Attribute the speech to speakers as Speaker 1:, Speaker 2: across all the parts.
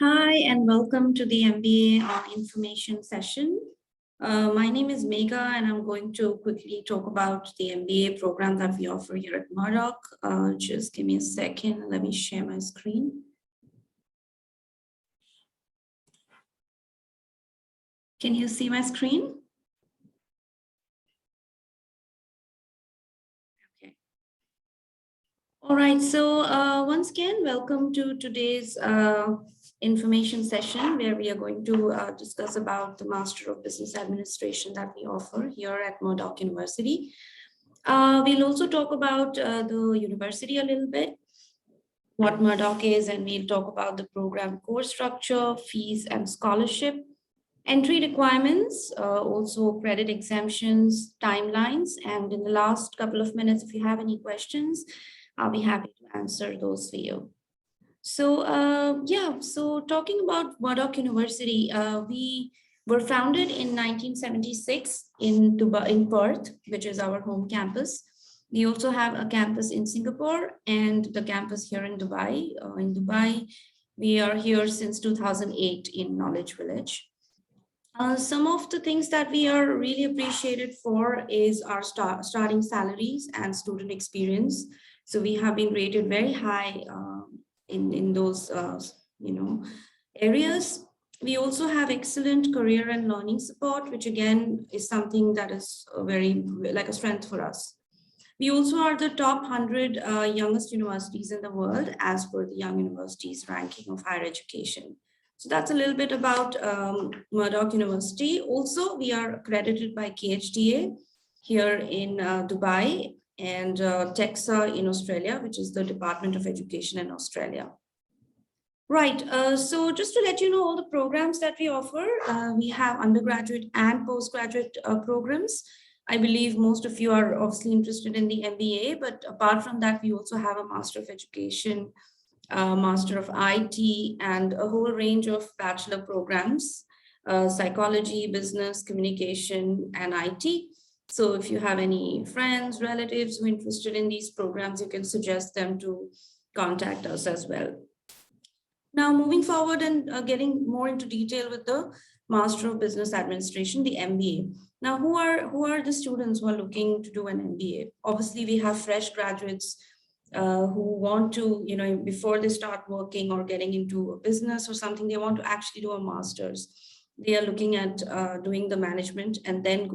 Speaker 1: Hi, and welcome to the MBA Information Session. My name is Megha, and I'm going to quickly talk about the MBA program that we offer here at Murdoch. Just give me a second. Let me share my screen. Can you see my screen? Okay. All right. So once again, welcome to today's information session where we are going to discuss about the Master of Business Administration that we offer here at Murdoch University. We'll also talk about the university a little bit, what Murdoch is, and we'll talk about the program course structure, fees and scholarship, entry requirements, also credit exemptions, timelines, and in the last couple of minutes, if you have any questions, I'll be happy to answer those for you. So so talking about Murdoch University, we were founded in 1976 in Dubai, in Perth, which is our home campus. We also have a campus in Singapore and the campus here in Dubai. We are here since 2008 in Knowledge Village. Some of the things that we are really appreciated for is our starting salaries and student experience. So we have been rated very high in those areas. We also have excellent career and learning support, which again is something that is very like a strength for us. We also are the top 100 youngest universities in the world as per the Young Universities ranking of higher education. So that's a little bit about Murdoch University. Also, we are accredited by KHDA here in Dubai and TEXA in Australia, which is the Department of Education in Australia. Right, so just to let you know all the programs that we offer, we have undergraduate and postgraduate programs. I believe most of you are obviously interested in the MBA, but apart from that, we also have a Master of Education, Master of IT, and a whole range of bachelor programs, psychology, business, communication, and IT. So if you have any friends, relatives who are interested in these programs, you can suggest them to contact us as well. Now, moving forward and getting more into detail with the Master of Business Administration, the MBA. Now, who are the students who are looking to do an MBA? Obviously, we have fresh graduates who want to, before they start working or getting into a business or something, they want to actually do a master's. They are looking at doing the management and then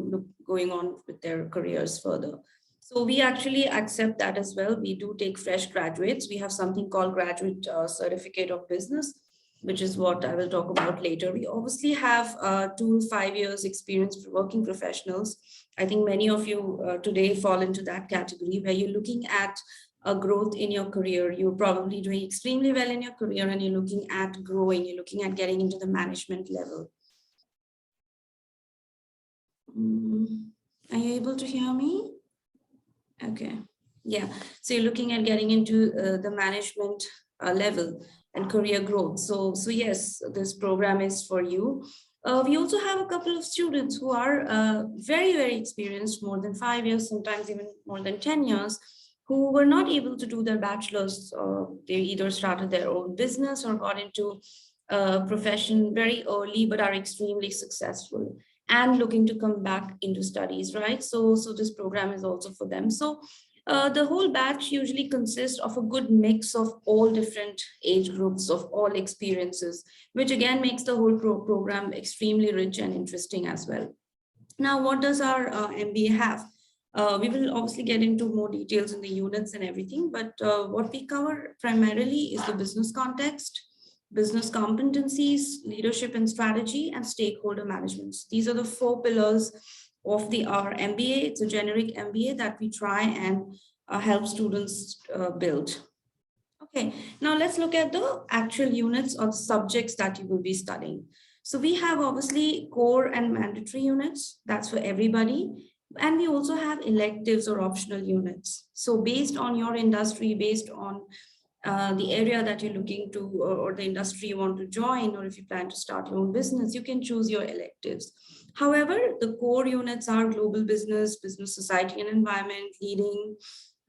Speaker 1: going on with their careers further. So we actually accept that as well. We do take fresh graduates. We have something called Graduate Certificate of Business, which is what I will talk about later. We obviously have 2 to 5 years experience for working professionals. I think many of you today fall into that category where you're looking at a growth in your career. You're probably doing extremely well in your career and you're looking at growing, you're looking at getting into the management level. Are you able to hear me? Okay. Yeah. So you're looking at getting into the management level and career growth. So yes, this program is for you. We also have a couple of students who are very, very experienced, more than 5 years, sometimes even more than 10 years, who were not able to do their bachelor's. They either started their own business or got into a profession very early, but are extremely successful and looking to come back into studies, right? So this program is also for them. So the whole batch usually consists of a good mix of all different age groups, of all experiences, which again makes the whole program extremely rich and interesting as well. Now, what does our MBA have? We will obviously get into more details in the units and everything, but what we cover primarily is the business context, business competencies, leadership and strategy, and stakeholder management. These are the 4 pillars of our MBA. It's a generic MBA that we try and help students build. Okay, now let's look at the actual units or subjects that you will be studying. So we have obviously core and mandatory units. That's for everybody. And we also have electives or optional units. So based on your industry, based on the area that you're looking to or the industry you want to join, or if you plan to start your own business, you can choose your electives. However, the core units are global business, business, society and environment, leading,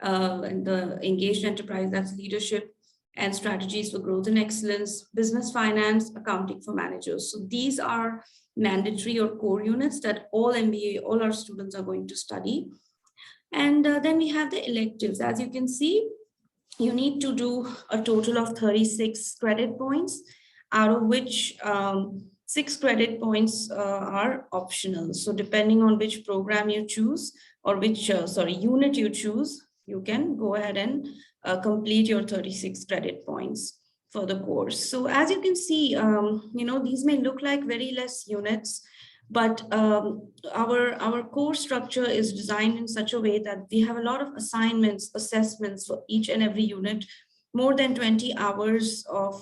Speaker 1: and the engaged enterprise, that's leadership, and strategies for growth and excellence, business finance, accounting for managers. So these are mandatory or core units that all MBA, all our students are going to study. And then we have the electives. As you can see, you need to do a total of 36 credit points, out of which 6 credit points are optional. So depending on which program you choose or which, unit you choose, you can go ahead and complete your 36 credit points for the course. So as you can see, these may look like very less units, but our course structure is designed in such a way that we have a lot of assignments, assessments for each and every unit, more than 20 hours of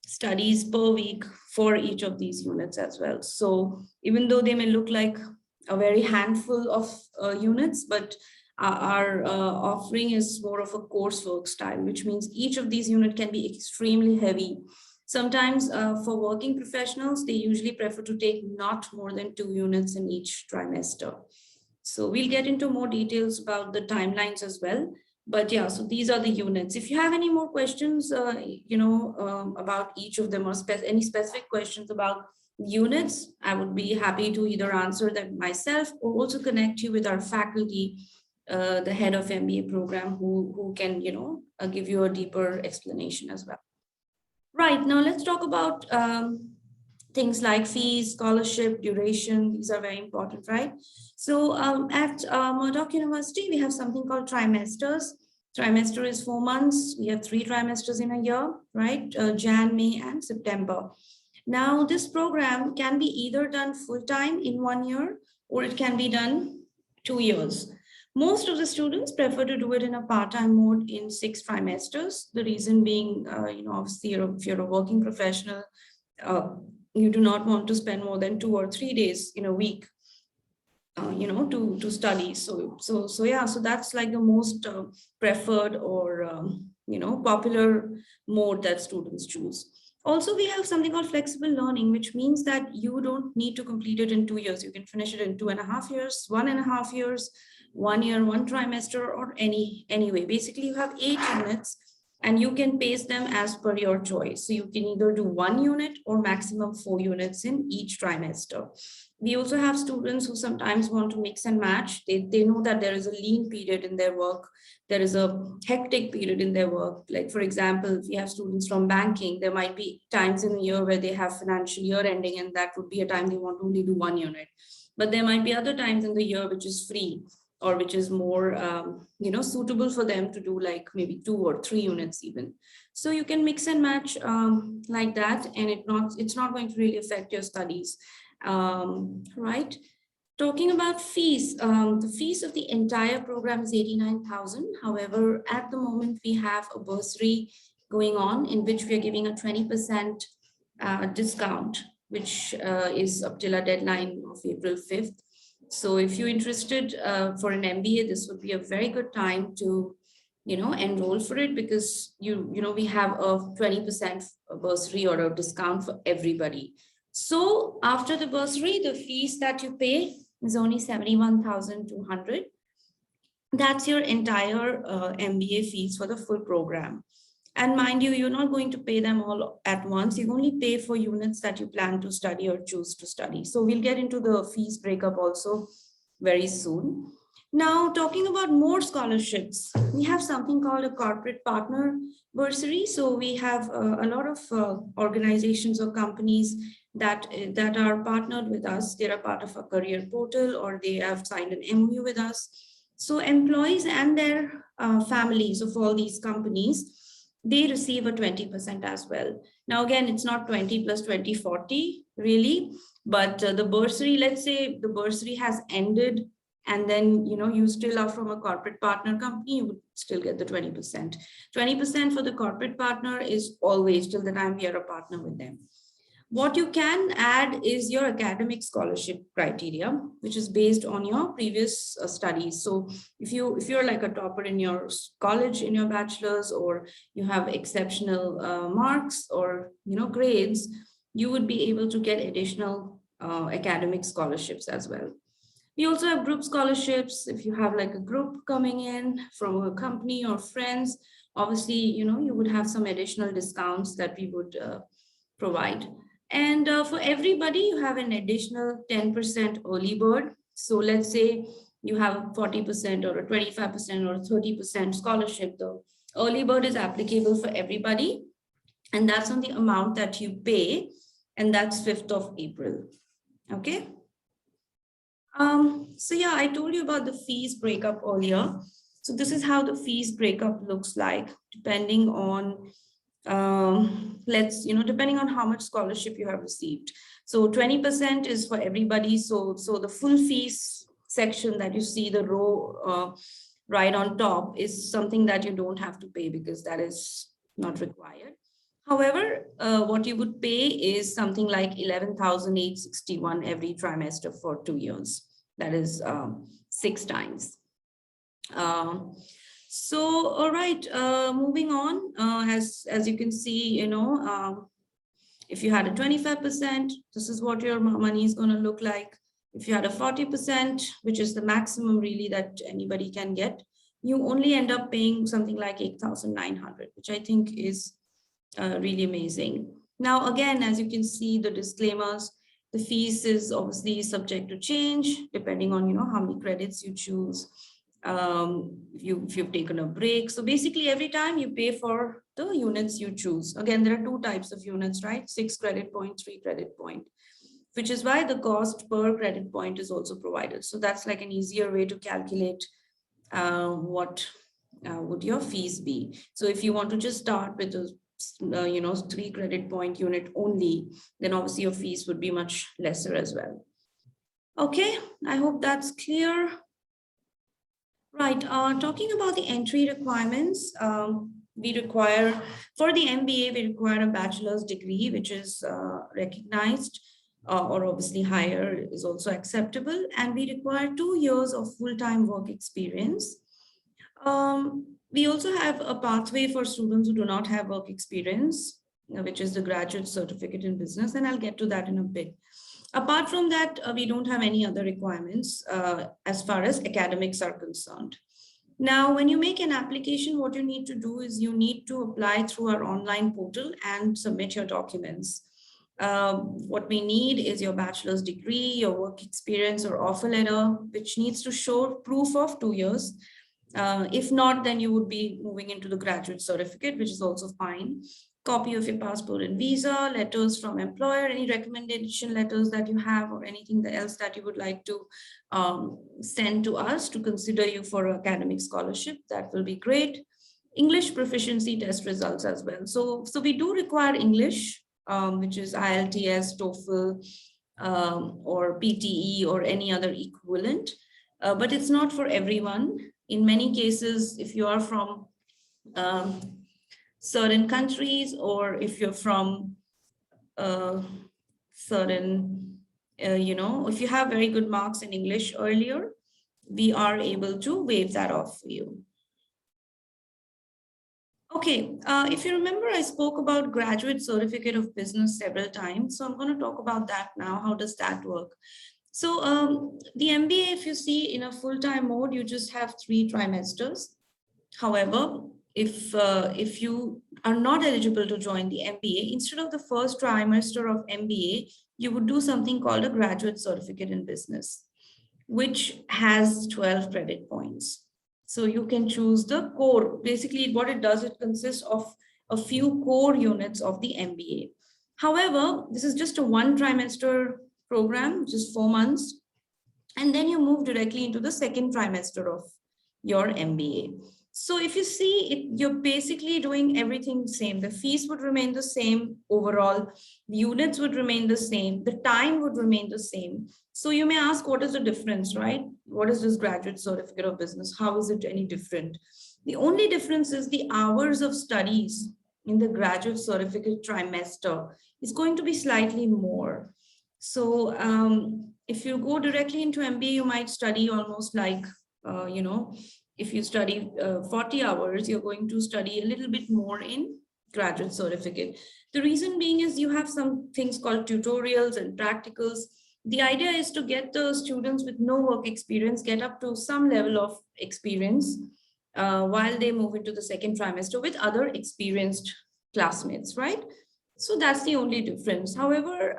Speaker 1: studies per week for each of these units as well. So even though they may look like a very handful of units, but our offering is more of a coursework style, which means each of these units can be extremely heavy. Sometimes for working professionals, they usually prefer to take not more than 2 units in each trimester. So we'll get into more details about the timelines as well. But yeah, so these are the units. If you have any more questions, about each of them or any specific questions about units, I would be happy to either answer that myself or also connect you with our faculty, the head of MBA program, who can, give you a deeper explanation as well. Right, now let's talk about things like fees, scholarship, duration. These are very important, right? So at Murdoch University, we have something called trimesters. Trimester is 4 months. We have 3 trimesters in a year, right? Jan, May, and September. Now, this program can be either done full-time in 1 year, or it can be done 2 years. Most of the students prefer to do it in a part-time mode in 6 trimesters. The reason being, obviously, if you're a working professional, you do not want to spend more than 2 or 3 days in a week, to study. So that's like the most preferred or, popular mode that students choose. Also, we have something called flexible learning, which means that you don't need to complete it in 2 years. You can finish it in 2.5 years, 1.5 years, 1 year, 1 trimester, or anyway. Basically, you have 8 units and you can pace them as per your choice. So you can either do 1 unit or maximum 4 units in each trimester. We also have students who sometimes want to mix and match. They know that there is a lean period in their work. There is a hectic period in their work. Like, for example, if you have students from banking, there might be times in the year where they have financial year ending, and that would be a time they want to only do 1 unit. But there might be other times in the year which is free, or which is more, suitable for them to do like maybe 2 or 3 units even. So you can mix and match like that, and it's not going to really affect your studies, right? Talking about fees, the fees of the entire program is 89,000. However, at the moment we have a bursary going on in which we are giving a 20% discount, which is up till a deadline of April 5th. So if you're interested for an MBA, this would be a very good time to, enroll for it, because we have a 20% bursary or a discount for everybody. So after the bursary, the fees that you pay is only 71,200. That's your entire MBA fees for the full program. And mind you, you're not going to pay them all at once. You only pay for units that you plan to study or choose to study. So we'll get into the fees breakup also very soon. Now, talking about more scholarships, we have something called a corporate partner bursary. So we have a lot of organizations or companies that are partnered with us. They're a part of a career portal, or they have signed an MOU with us. So employees and their families of all these companies, they receive a 20% as well. Now, again, it's not 20 plus 20, 40 really, but the bursary, let's say the bursary has ended, and then, you still are from a corporate partner company, you would still get the 20%. 20% for the corporate partner is always till the time we are a partner with them. What you can add is your academic scholarship criteria, which is based on your previous studies. So if you're like a topper in your college, in your bachelor's, or you have exceptional marks or grades, you would be able to get additional academic scholarships as well. We also have group scholarships. If you have like a group coming in from a company or friends, Obviously, you would have some additional discounts that we would provide. And for everybody, you have an additional 10% early bird. So let's say you have a 40% or a 25% or a 30% scholarship. The early bird is applicable for everybody, and that's on the amount that you pay, and that's 5th of April. Okay. So yeah, I told you about the fees breakup earlier. So this is how the fees breakup looks like, depending on depending on how much scholarship you have received. So 20% is for everybody. So the full fees section that you see, the row right on top, is something that you don't have to pay because that is not required. However, what you would pay is something like 11,861 every trimester for 2 years. That is 6 times. So, all right, moving on, as you can see, if you had a 25%, this is what your money is going to look like. If you had a 40%, which is the maximum really that anybody can get, you only end up paying something like 8,900, which I think is really amazing. Now, again, as you can see, the disclaimers, the fees is obviously subject to change depending on, how many credits you choose. If you've taken a break. So basically every time you pay for the units you choose. Again, there are 2 types of units, right? 6 credit point, 3 credit point, which is why the cost per credit point is also provided. So that's like an easier way to calculate what would your fees be. So if you want to just start with a 3 credit point unit only, then obviously your fees would be much lesser as well. Okay, I hope that's clear. Right, talking about the entry requirements, we require, for the MBA, we require a bachelor's degree, which is recognized, or obviously higher is also acceptable. And we require 2 years of full-time work experience. We also have a pathway for students who do not have work experience, which is the graduate certificate in business, and I'll get to that in a bit. Apart from that, we don't have any other requirements as far as academics are concerned. Now, when you make an application, what you need to do is you need to apply through our online portal and submit your documents. What we need is your bachelor's degree, your work experience or offer letter, which needs to show proof of 2 years. If not, then you would be moving into the graduate certificate, which is also fine. Copy of your passport and visa, letters from employer, any recommendation letters that you have or anything else that you would like to send to us to consider you for academic scholarship, that will be great. English proficiency test results as well. So we do require English, which is IELTS, TOEFL, or PTE or any other equivalent, but it's not for everyone. In many cases, if you are from certain countries, or if you're from certain, if you have very good marks in English earlier, we are able to waive that off for you. Okay, if you remember, I spoke about graduate certificate of business several times. So I'm going to talk about that now. How does that work? So the MBA, if you see in a full-time mode, you just have 3 trimesters. However, if you are not eligible to join the MBA, instead of the first trimester of MBA, you would do something called a graduate certificate in business, which has 12 credit points. So you can choose the core. Basically, what it does, it consists of a few core units of the MBA. However, this is just a 1 trimester program, which is 4 months. And then you move directly into the 2nd trimester of your MBA. So if you see, you're basically doing everything the same. The fees would remain the same overall. The units would remain the same. The time would remain the same. So you may ask, what is the difference, right? What is this graduate certificate of business? How is it any different? The only difference is the hours of studies in the graduate certificate trimester is going to be slightly more. So if you go directly into MBA, you might study almost like, if you study 40 hours, you're going to study a little bit more in graduate certificate. The reason being is you have some things called tutorials and practicals. The idea is to get the students with no work experience, get up to some level of experience while they move into the second trimester with other experienced classmates, right? So that's the only difference. However,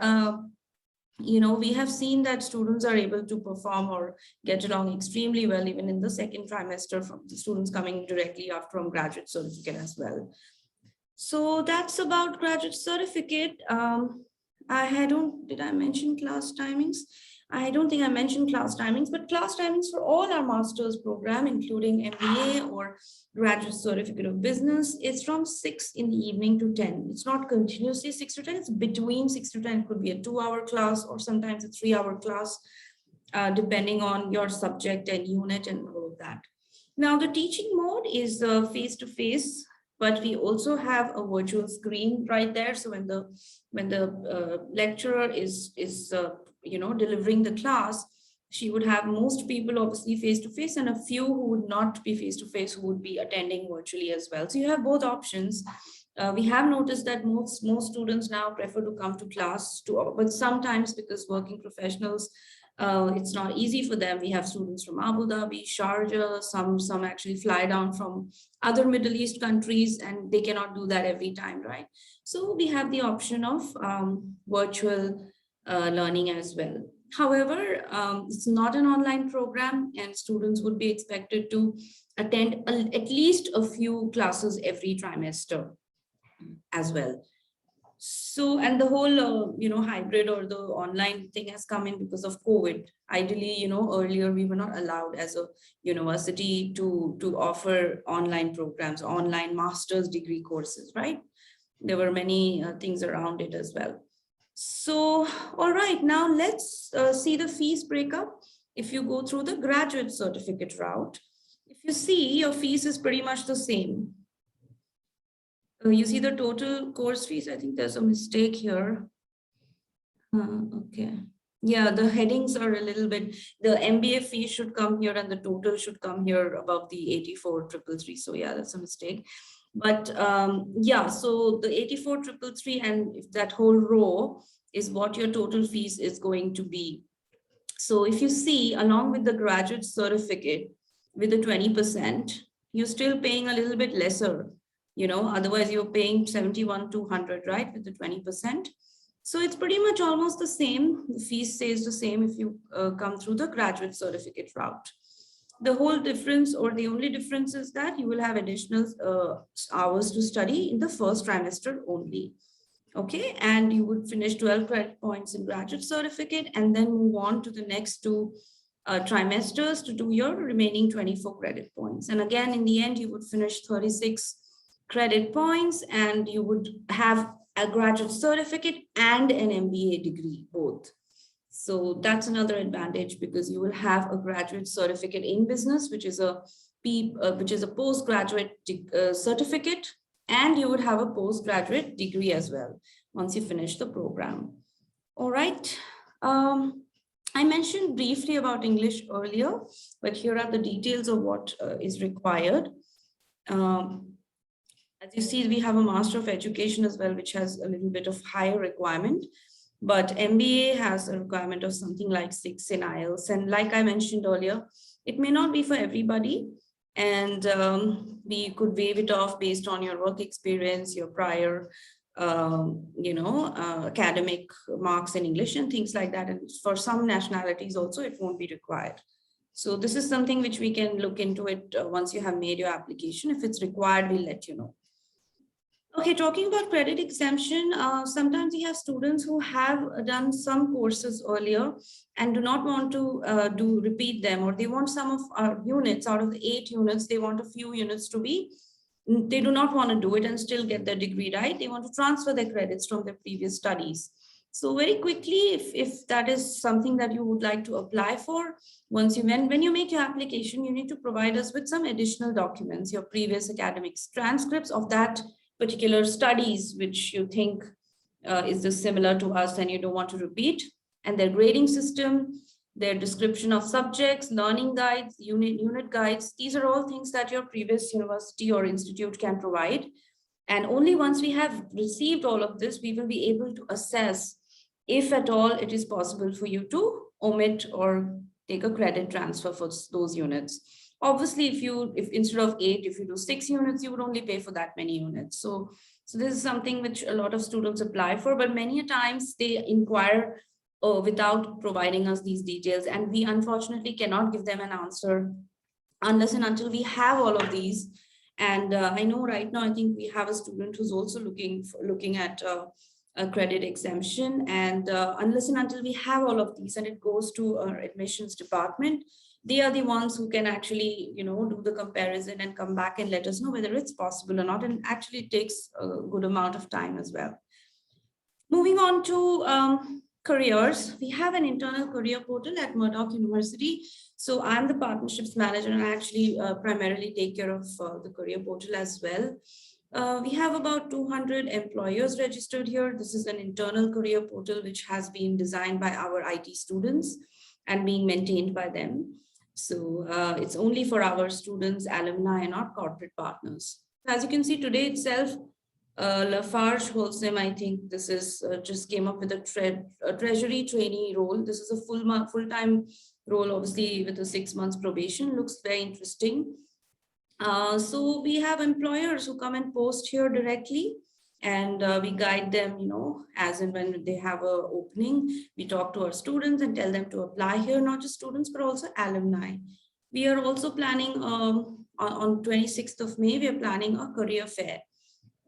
Speaker 1: we have seen that students are able to perform or get along extremely well even in the second trimester from the students coming directly after from graduate certificate as well. So that's about graduate certificate. Did I mention class timings? I don't think I mentioned class timings, but class timings for all our master's program, including MBA or graduate certificate of business, is from 6 in the evening to 10. It's not continuously 6 to 10, it's between 6 to 10. It could be a 2-hour class or sometimes a 3-hour class, depending on your subject and unit and all of that. Now, the teaching mode is face-to-face, but we also have a virtual screen right there. So when the lecturer is delivering the class, she would have most people obviously face-to-face and a few who would not be face-to-face who would be attending virtually as well. So you have both options. We have noticed that most students now prefer to come to class, but sometimes because working professionals, it's not easy for them. We have students from Abu Dhabi, Sharjah, some actually fly down from other Middle East countries, and they cannot do that every time, right? So we have the option of virtual learning as well. However, it's not an online program, and students would be expected to attend at least a few classes every trimester as well. So, and the whole, hybrid or the online thing has come in because of COVID. Ideally, earlier we were not allowed as a university to offer online programs, online master's degree courses, right? There were many things around it as well. So, all right, now let's see the fees breakup. If you go through the graduate certificate route, if you see, your fees is pretty much the same. You see the total course fees. I think there's a mistake here. Okay. Yeah, the headings are a little bit, the MBA fee should come here and the total should come here above the 84,333. So yeah, that's a mistake. But yeah, so the 84,333 and if that whole row is what your total fees is going to be. So if you see, along with the graduate certificate with the 20%, you're still paying a little bit lesser. Otherwise you're paying 71,200, right, with the 20%. So it's pretty much almost the same. The fee stays the same if you come through the graduate certificate route. The whole difference, or the only difference, is that you will have additional hours to study in the first trimester only. Okay, and you would finish 12 credit points in graduate certificate and then move on to the next two trimesters to do your remaining 24 credit points. And again, in the end, you would finish 36 credit points and you would have a graduate certificate and an MBA degree, both. So that's another advantage because you will have a graduate certificate in business, which is a postgraduate certificate, and you would have a postgraduate degree as well once you finish the program. All right. I mentioned briefly about English earlier, but here are the details of what is required. As you see, we have a Master of Education as well, which has a little bit of higher requirement, but MBA has a requirement of something like 6 in IELTS. And like I mentioned earlier, it may not be for everybody. And we could waive it off based on your work experience, your prior, academic marks in English and things like that. And for some nationalities also, it won't be required. So this is something which we can look into it once you have made your application. If it's required, we'll let you know. Okay, talking about credit exemption, sometimes we have students who have done some courses earlier and do not want to repeat them, or they want some of our units out of the 8 units, they want a few units to be, they do not want to do it and still get their degree, right? They want to transfer their credits from their previous studies. So very quickly, if that is something that you would like to apply for, when you make your application, you need to provide us with some additional documents, your previous academic transcripts of that particular studies which you think is this similar to us and you don't want to repeat, and their grading system, their description of subjects, learning guides, unit guides. These are all things that your previous university or institute can provide. And only once we have received all of this, we will be able to assess if at all it is possible for you to omit or take a credit transfer for those units. Obviously, if instead of 8, if you do 6 units, you would only pay for that many units. So this is something which a lot of students apply for, but many a times they inquire without providing us these details, and we unfortunately cannot give them an answer unless and until we have all of these. And I know right now, I think we have a student who's also looking at a credit exemption. And unless and until we have all of these and it goes to our admissions department, they are the ones who can actually, do the comparison and come back and let us know whether it's possible or not. And actually it takes a good amount of time as well. Moving on to careers, we have an internal career portal at Murdoch University. So I'm the partnerships manager, and I actually primarily take care of the career portal as well. We have about 200 employers registered here. This is an internal career portal which has been designed by our IT students and being maintained by them. So it's only for our students, alumni, and our corporate partners. As you can see today itself, Lafarge Holcim, I think this is just came up with a treasury trainee role. This is a full-time role, obviously with a 6 months probation. Looks very interesting. So we have employers who come and post here directly, and we guide them, as and when they have a opening. We talk to our students and tell them to apply here, not just students, but also alumni. We are also planning on 26th of May, we are planning a career fair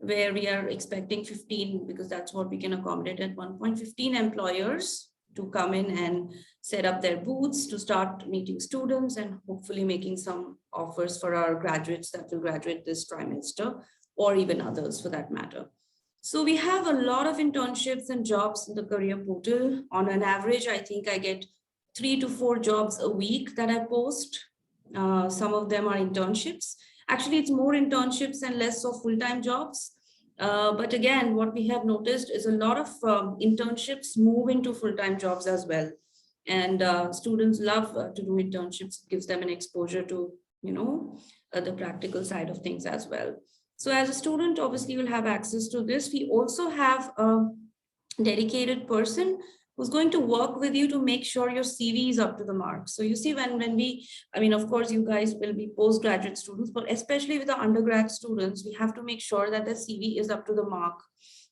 Speaker 1: where we are expecting 15, because that's what we can accommodate at 1.15 employers to come in and set up their booths to start meeting students and hopefully making some offers for our graduates that will graduate this trimester, or even others for that matter. So we have a lot of internships and jobs in the career portal. On an average, I think I get 3 to 4 jobs a week that I post. Some of them are internships. Actually, it's more internships and less of full-time jobs. But again, what we have noticed is a lot of internships move into full-time jobs as well. And students love to do internships. It gives them an exposure to, the practical side of things as well. So as a student, obviously, you'll have access to this. We also have a dedicated person who's going to work with you to make sure your CV is up to the mark. So you see, when we, of course, you guys will be postgraduate students, but especially with the undergrad students, we have to make sure that the CV is up to the mark.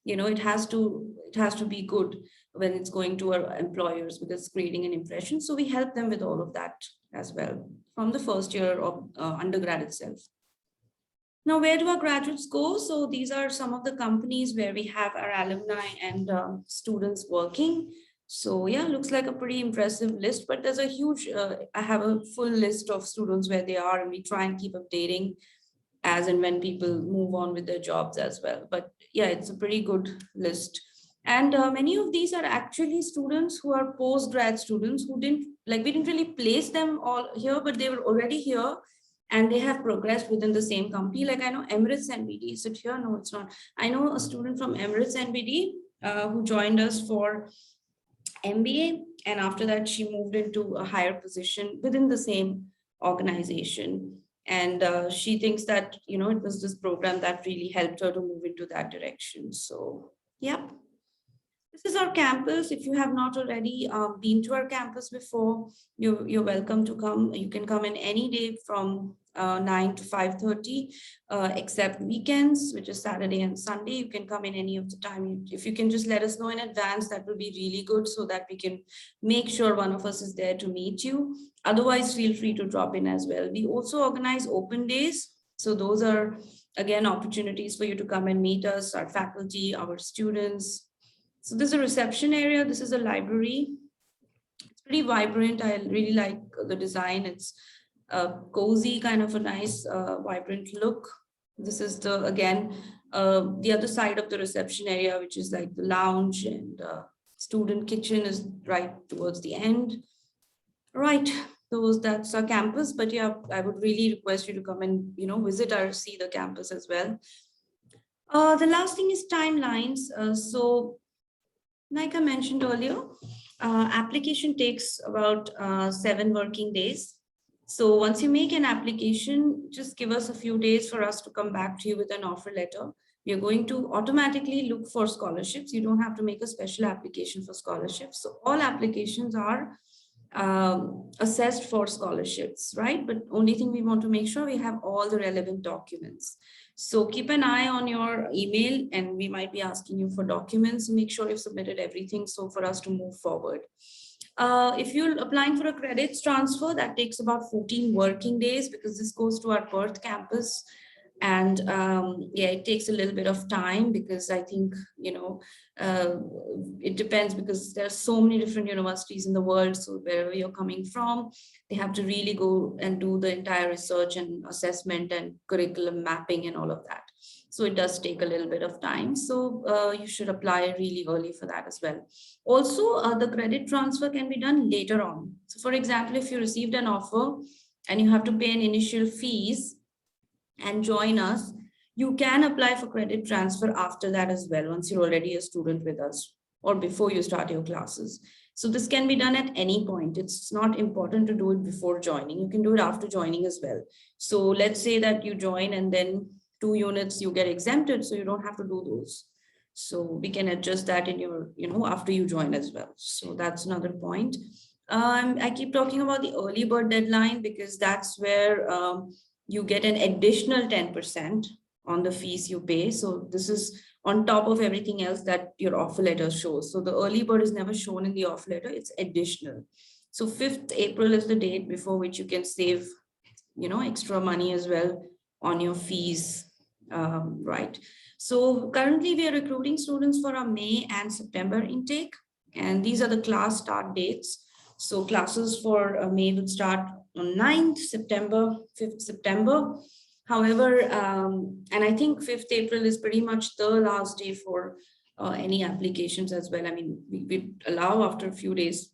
Speaker 1: It has to be good when it's going to our employers, because it's creating an impression. So we help them with all of that as well from the first year of undergrad itself. Now, where do our graduates go? So these are some of the companies where we have our alumni and students working. So yeah, looks like a pretty impressive list, but there's a huge, I have a full list of students where they are, and we try and keep updating as and when people move on with their jobs as well. But yeah, it's a pretty good list. And many of these are actually students who are postgrad students who we didn't really place them all here, but they were already here and they have progressed within the same company. Like I know Emirates NBD, is it here? No, it's not. I know a student from Emirates NBD who joined us for MBA, and after that she moved into a higher position within the same organization. And she thinks that, it was this program that really helped her to move into that direction. So, yep. This is our campus. If you have not already been to our campus before, you're welcome to come. You can come in any day from 9 to 5:30, except weekends, which is Saturday and Sunday. You can come in any of the time. If you can just let us know in advance, that will be really good, so that we can make sure one of us is there to meet you. Otherwise, feel free to drop in as well. We also organize open days. So those are, again, opportunities for you to come and meet us, our faculty, our students. So this is a reception area. This is a library. It's pretty vibrant. I really like the design. It's a cozy, kind of a nice, vibrant look. This is the other side of the reception area, which is like the lounge, and student kitchen is right towards the end. Right. That's our campus. But yeah, I would really request you to come and, visit or see the campus as well. The last thing is timelines. So like I mentioned earlier, application takes about 7 working days. So once you make an application, just give us a few days for us to come back to you with an offer letter. We are going to automatically look for scholarships. You don't have to make a special application for scholarships. So all applications are assessed for scholarships, right? But only thing we want to make sure we have all the relevant documents. So keep an eye on your email, and we might be asking you for documents. Make sure you've submitted everything so for us to move forward. If you're applying for a credits transfer, that takes about 14 working days because this goes to our Perth campus. And yeah, it takes a little bit of time because I think, it depends because there are so many different universities in the world. So wherever you're coming from, they have to really go and do the entire research and assessment and curriculum mapping and all of that. So it does take a little bit of time. So you should apply really early for that as well. Also, the credit transfer can be done later on. So for example, if you received an offer and you have to pay an initial fees and join us, you can apply for credit transfer after that as well, once you're already a student with us or before you start your classes. So this can be done at any point. It's not important to do it before joining. You can do it after joining as well. So let's say that you join and then 2 units you get exempted, so you don't have to do those. So we can adjust that in your, after you join as well. So that's another point. I keep talking about the early bird deadline because that's where you get an additional 10% on the fees you pay. So this is on top of everything else that your offer letter shows. So the early bird is never shown in the offer letter, it's additional. So 5th April is the date before which you can save, extra money as well on your fees, right? So currently we are recruiting students for our May and September intake, and these are the class start dates. So classes for May would start on 9th September, 5th September. However, and I think 5th April is pretty much the last day for any applications as well. I mean, we allow after a few days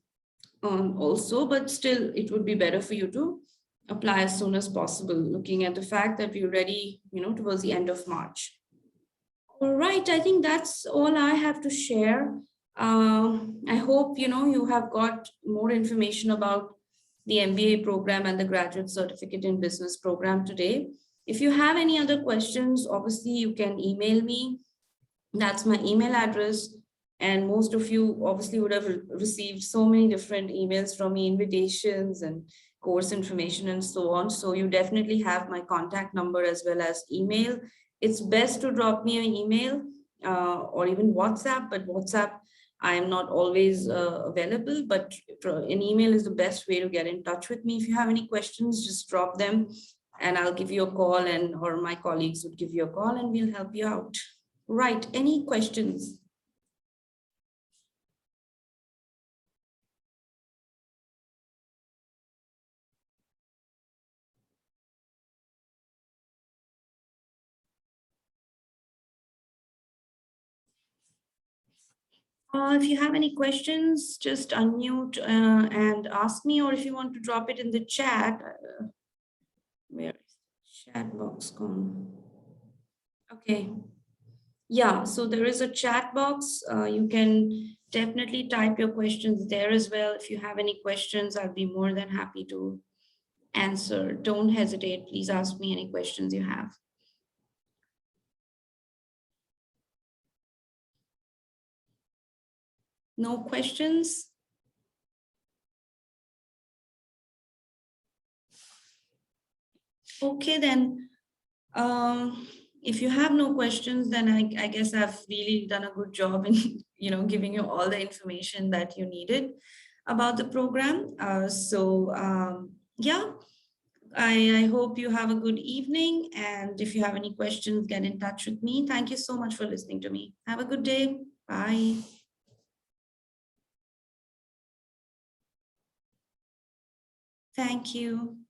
Speaker 1: also, but still it would be better for you to apply as soon as possible, looking at the fact that we're ready, towards the end of March. All right, I think that's all I have to share. I hope, you have got more information about the MBA program and the graduate certificate in business program today. If you have any other questions, obviously you can email me. That's my email address. And most of you obviously would have received so many different emails from me, invitations and course information and so on. So you definitely have my contact number as well as email. It's best to drop me an email or even WhatsApp, but WhatsApp, I am not always available, but an email is the best way to get in touch with me. If you have any questions, just drop them and I'll give you a call, and or my colleagues would give you a call and we'll help you out. Right, any questions? If you have any questions, just unmute and ask me, or if you want to drop it in the chat. Where is the chat box gone? Okay. Yeah, so there is a chat box. You can definitely type your questions there as well. If you have any questions, I'll be more than happy to answer. Don't hesitate. Please ask me any questions you have. No questions? Okay, then. If you have no questions, then I guess I've really done a good job in giving you all the information that you needed about the program. Yeah, I hope you have a good evening. And if you have any questions, get in touch with me. Thank you so much for listening to me. Have a good day. Bye. Thank you.